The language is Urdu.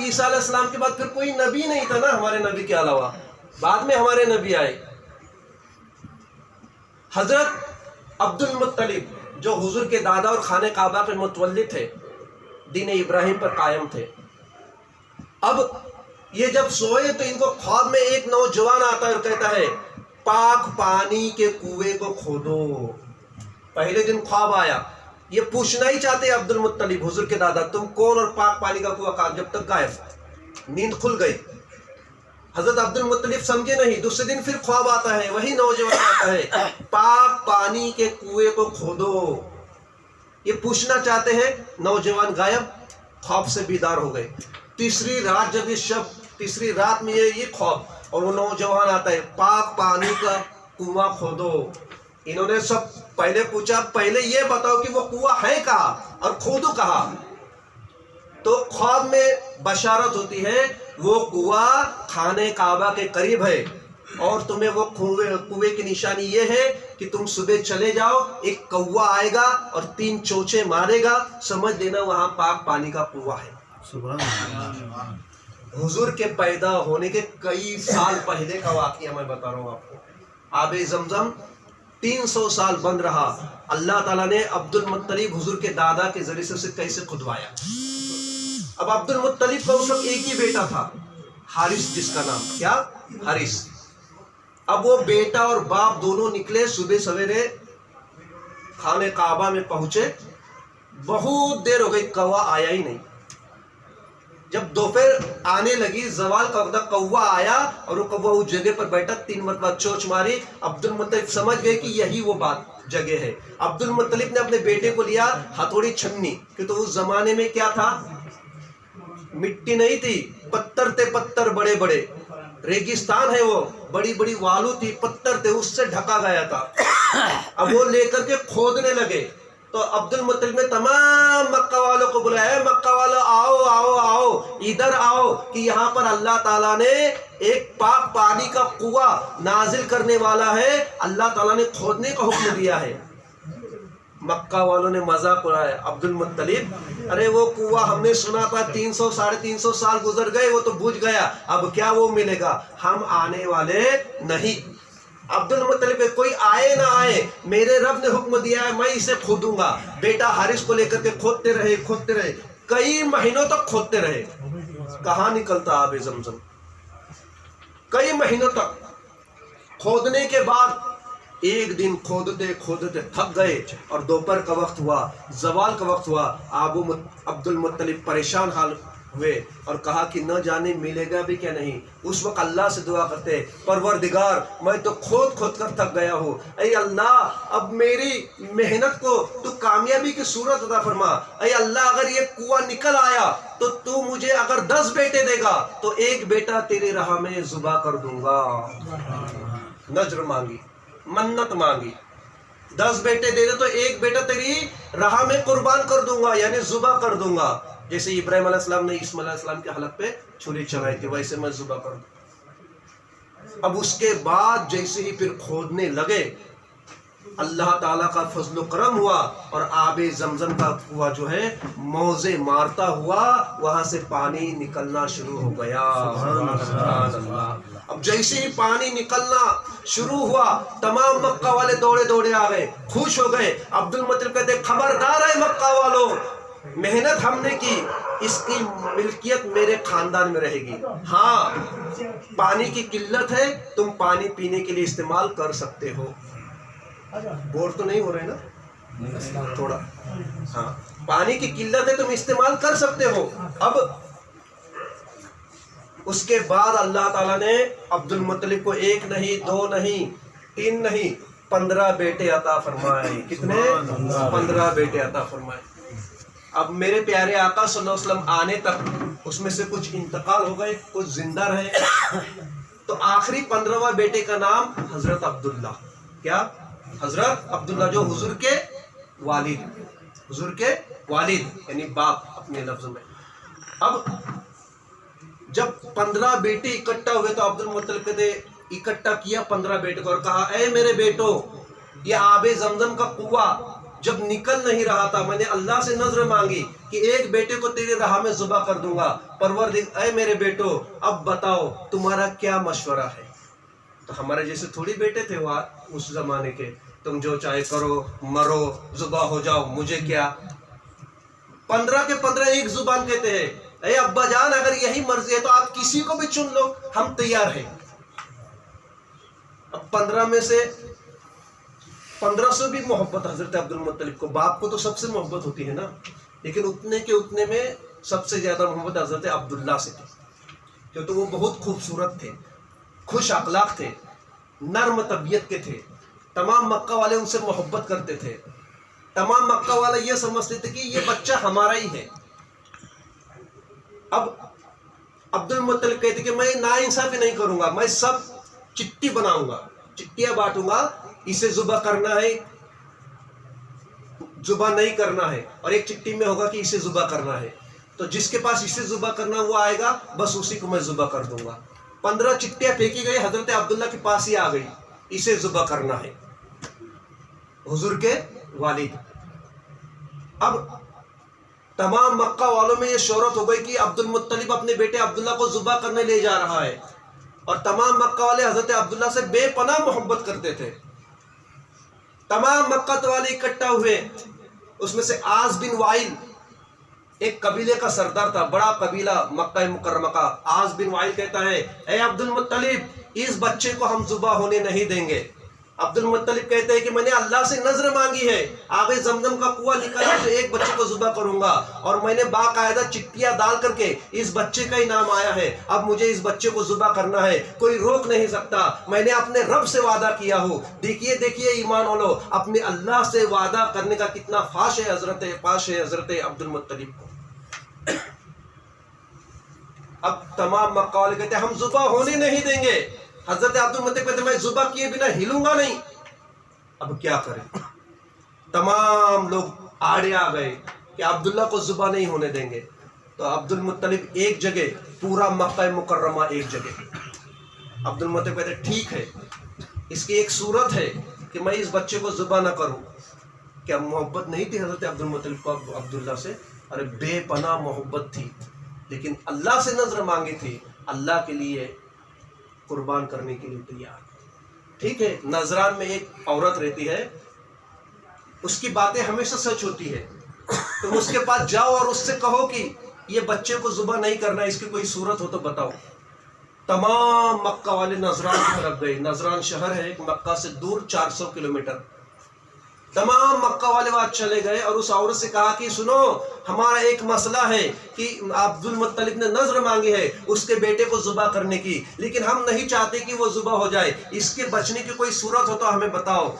عیسیٰ علیہ السلام کے بعد پھر کوئی نبی نہیں تھا نا ہمارے نبی کے علاوہ، بعد میں ہمارے نبی آئے۔ حضرت عبد المطلب جو حضور کے دادا اور خانہ کعبہ کے متولی تھے، دین ابراہیم پر قائم تھے، اب یہ جب سوئے تو ان کو خواب میں ایک نوجوان آتا ہے اور کہتا ہے پاک پانی کے کنویں کو کھودو۔ پہلے دن خواب آیا، یہ پوچھنا ہی چاہتے عبد المطلب حضور کے دادا تم کون اور پاک پانی کا کنواں کہاں، جب تک غائب، نیند کھل گئی۔ حضرت عبد المطلب سمجھے نہیں، دوسرے دن پھر خواب آتا ہے، وہی نوجوان آتا ہے پاک پانی کے کنویں کو کھودو۔ یہ پوچھنا چاہتے ہیں، نوجوان غائب، خواب سے بیدار ہو گئے۔ تیسری رات جب تیسری رات میں یہ خواب اور وہ نوجوان آتا ہے پاک پانی کا کنواں کھودو۔ انہوں نے سب پہلے پوچھا پہلے یہ بتاؤ کہ وہ کنواں ہے کہاں اور کھودو کہاں؟ تو خواب میں بشارت ہوتی ہے وہ کنواں خانہ کعبہ کے قریب ہے، اور تمہیں وہ کنویں کی نشانی یہ ہے کہ تم صبح چلے جاؤ، ایک کوا آئے گا اور 3 چوچے مارے گا، سمجھ لینا وہاں پاک پانی کا کنواں ہے۔ سبحان اللہ۔ حضور کے پیدا ہونے کے کئی سال پہلے کا واقعہ میں بتا رہا ہوں آپ کو۔ آب زمزم 300 سال بند رہا، اللہ تعالیٰ نے عبد المطلب حضور کے دادا کے ذریعے سے اسے کیسے کھدوایا۔ اب عبد المطلب کا اس وقت ایک ہی بیٹا تھا، حارث، جس کا نام کیا، حارث۔ اب وہ بیٹا اور باپ دونوں نکلے، صبح سویرے خانہ کعبہ میں پہنچے، بہت دیر ہو گئی، کوا آیا ہی نہیں۔ جب دوپہر آنے لگی، زوال کا وقت، کوا آیا اور وہ کوا اس جگہ پر بیٹھا، 3 مرتبہ چونچ ماری۔ عبد المطلب سمجھ گئے کہ یہی وہ جگہ ہے۔ عبد المطلب نے اپنے بیٹے کو لیا، ہتھوڑی چھنی، کہ تو اس زمانے میں کیا تھا، مٹی نہیں تھی، پتھر تھے، پتھر بڑے بڑے، ریگستان ہے، وہ بڑی بڑی والو تھی، پتھر تھے، اس سے ڈھکا گیا تھا۔ اب وہ لے کر کے کھودنے لگے تو عبد المطلب نے تمام مکہ والوں کو بلایا، مکہ والوں آؤ آؤ آؤ، ادھر آؤ کہ یہاں پر اللہ تعالیٰ نے ایک پاک پانی کا کنواں نازل کرنے والا ہے، اللہ تعالیٰ نے کھودنے کا حکم دیا ہے۔ مکہ والوں نے مذاق اڑایا، عبد المطلب ارے وہ کنواں ہم نے سنا تھا 300 ساڑھے 300 سال گزر گئے، وہ تو بجھ گیا، اب کیا وہ ملے گا، ہم آنے والے نہیں۔ عبد المطلب کوئی آئے نہ آئے، میرے رب نے حکم دیا ہے، میں اسے کھودوں گا۔ بیٹا حارث کو لے کر کے کھودتے رہے، کئی مہینوں تک کھودتے رہے، کہاں نکلتا آب زمزم، کئی مہینوں تک کھودنے کے بعد ایک دن کھودتے تھک گئے اور دوپہر کا وقت ہوا، زوال کا وقت ہوا۔ عبد المطلب پریشان حال ہوئے اور کہا کہ نہ جانے ملے گا بھی کیا نہیں۔ اس وقت اللہ سے دعا کرتے، پروردگار میں تو کھود کر تھک گیا ہوں، اے اللہ اب میری محنت کو تو کامیابی کی صورت عطا فرما۔ اے اللہ اگر یہ کنواں نکل آیا تو تو مجھے اگر 10 بیٹے دے گا تو ایک بیٹا تیری راہ میں ذبح کر دوں گا۔ نذر مانگی، منت مانگی، 10 بیٹے دے دے تو ایک بیٹا تیری راہ میں قربان کر دوں گا، یعنی ذبح کر دوں گا۔ جیسے ابراہیم علیہ السلام نے اسماعیل علیہ السلام کے حلق پہ چھری چلائی تھی، ویسے میں ذبح کر دوں۔ اب اس کے بعد جیسے ہی پھر کھودنے لگے، اللہ تعالیٰ کا فضل و کرم ہوا اور آب زمزم کا کنواں جو ہے موزے مارتا ہوا وہاں سے پانی نکلنا شروع ہو گیا۔ سبحان اللہ۔ اب جیسے ہی پانی نکلنا شروع ہوا، تمام مکہ والے دوڑے آ گئے، خوش ہو گئے۔ عبد المطلب کہتے خبردار ہے مکہ والوں، محنت ہم نے کی، اس کی ملکیت میرے خاندان میں رہے گی۔ ہاں پانی کی قلت ہے، تم پانی پینے کے لیے استعمال کر سکتے ہو۔ بور تو نہیں ہو رہے نا تھوڑا، ہاں پانی کی قلت ہے، تم استعمال کر سکتے ہو۔ اب اس کے بعد اللہ تعالیٰ نے عبد المطلب کو 1 نہیں 2 نہیں 3 نہیں 15 بیٹے عطا فرمائے۔ کتنے؟ 15 بیٹے عطا فرمائے۔ اب میرے پیارے آقا صلی اللہ علیہ وسلم آنے تک اس میں سے کچھ انتقال ہو گئے، کچھ زندہ رہے، تو آخری 15واں بیٹے کا نام حضرت عبداللہ، کیا؟ حضرت عبداللہ، جو حضور کے والد یعنی باپ اپنے لفظ میں۔ اب جب 15 بیٹے اکٹھا ہوئے تو عبد المطلب کہتے اکٹھا کیا 15 بیٹے کو اور کہا اے میرے بیٹو، یہ آب زمزم کا کنواں جب نکل نہیں رہا تھا میں نے اللہ سے نذر مانگی کہ ایک بیٹے کو تیری راہ میں ذبح کر دوں گا، پروردگار اے میرے بیٹو اب بتاؤ تمہارا کیا مشورہ ہے؟ تو ہمارے جیسے تھوڑی بیٹے تھے وہ اس زمانے کے، تم جو چاہے کرو، مرو، ذبح ہو جاؤ، مجھے کیا۔ 15 کے 15 ایک زبان کہتے ہیں، اے ابا جان اگر یہی مرضی ہے تو آپ کسی کو بھی چن لو، ہم تیار ہیں۔ اب 15 میں سے 15 سے بھی محبت حضرت عبد المطلب کو، باپ کو تو سب سے محبت ہوتی ہے نا، لیکن اتنے کے اتنے میں سب سے زیادہ محبت حضرت عبداللہ سے تھی، کیونکہ وہ بہت خوبصورت تھے، خوش اخلاق تھے، نرم طبیعت کے تھے، تمام مکہ والے ان سے محبت کرتے تھے، تمام مکہ والے یہ سمجھتے تھے کہ یہ بچہ ہمارا ہی ہے۔ اب عبد المطلب کہتے کہ میں ناانصافی نہیں کروں گا، میں سب چٹی بناؤں گا، چٹیاں بانٹوں گا، اسے ذبح کرنا ہے، ذبح نہیں کرنا ہے، اور ایک چٹی میں ہوگا کہ اسے ذبح کرنا ہے، تو جس کے پاس اسے ذبح کرنا وہ آئے گا، بس اسی کو میں ذبح کر دوں گا۔ 15 چٹیاں پھینکی گئی، حضرت عبداللہ کے پاس ہی آ گئی، اسے ذبح کرنا ہے، حضور کے والد۔ اب تمام مکہ والوں میں یہ شہرت ہو گئی کہ عبد المطلب اپنے بیٹے عبداللہ کو ذبح کرنے لے جا رہا ہے، اور تمام مکہ والے حضرت عبداللہ سے بے پناہ محبت کرتے تھے۔ تمام مکہ والے اکٹھا ہوئے، اس میں سے عاص بن وائل ایک قبیلے کا سردار تھا، بڑا قبیلہ مکہ مکرمہ کا۔ عاص بن وائل کہتا ہے، اے عبد المطلب اس بچے کو ہم ذبح ہونے نہیں دیں گے۔ عبد المطلب کہتے ہیں کہ میں نے اللہ سے نذر مانگی ہے، آب زمزم کا کنواں نکالا تو ایک بچے کو ذبح کروں گا، اور میں نے باقاعدہ چٹیاں ڈال کر کے اس بچے کا ہی نام آیا ہے، اب مجھے اس بچے کو ذبح کرنا ہے، کوئی روک نہیں سکتا، میں نے اپنے رب سے وعدہ کیا ہو۔ دیکھیے ایمان والو، اپنے اللہ سے وعدہ کرنے کا کتنا فاش ہے حضرت عبد المطلب کو۔ اب تمام مکہ والے کہتے ہیں ہم ذبح ہونے نہیں دیں گے۔ حضرت عبد المطلب کہتے ہیں میں ذبح کیے بنا ہلوں گا نہیں۔ اب کیا کریں؟ تمام لوگ آڑے آ گئے کہ عبداللہ کو ذبح نہیں ہونے دیں گے۔ تو عبد المطلب ایک جگہ، پورا مکہ مکرمہ ایک جگہ۔ عبد المطلب کہتے ہیں ٹھیک ہے، اس کی ایک صورت ہے کہ میں اس بچے کو ذبح نہ کروں۔ کیا محبت نہیں تھی حضرت عبد المطلب کو عبداللہ سے؟ ارے بے پناہ محبت تھی، لیکن اللہ سے نذر مانگی تھی، اللہ کے لیے قربان کرنے کے لیے تیار۔ ٹھیک ہے، نذران میں ایک عورت رہتی ہے، اس کی باتیں ہمیشہ سچ ہوتی ہے، تم اس کے پاس جاؤ اور اس سے کہو کہ یہ بچے کو ذبح نہیں کرنا، اس کی کوئی صورت ہو تو بتاؤ۔ تمام مکہ والے نذران کی طرف گئے۔ نذران شہر ہے ایک مکہ سے دور 400 کلومیٹر۔ تمام مکہ والے وہاں چلے گئے اور اس عورت سے کہا کہ سنو، ہمارا ایک مسئلہ ہے کہ عبد المطلب نے نذر مانگی ہے اس کے بیٹے کو ذبح کرنے کی، لیکن ہم نہیں چاہتے کہ وہ ذبح ہو جائے، اس کے بچنے کی کوئی صورت ہو تو ہمیں بتاؤ۔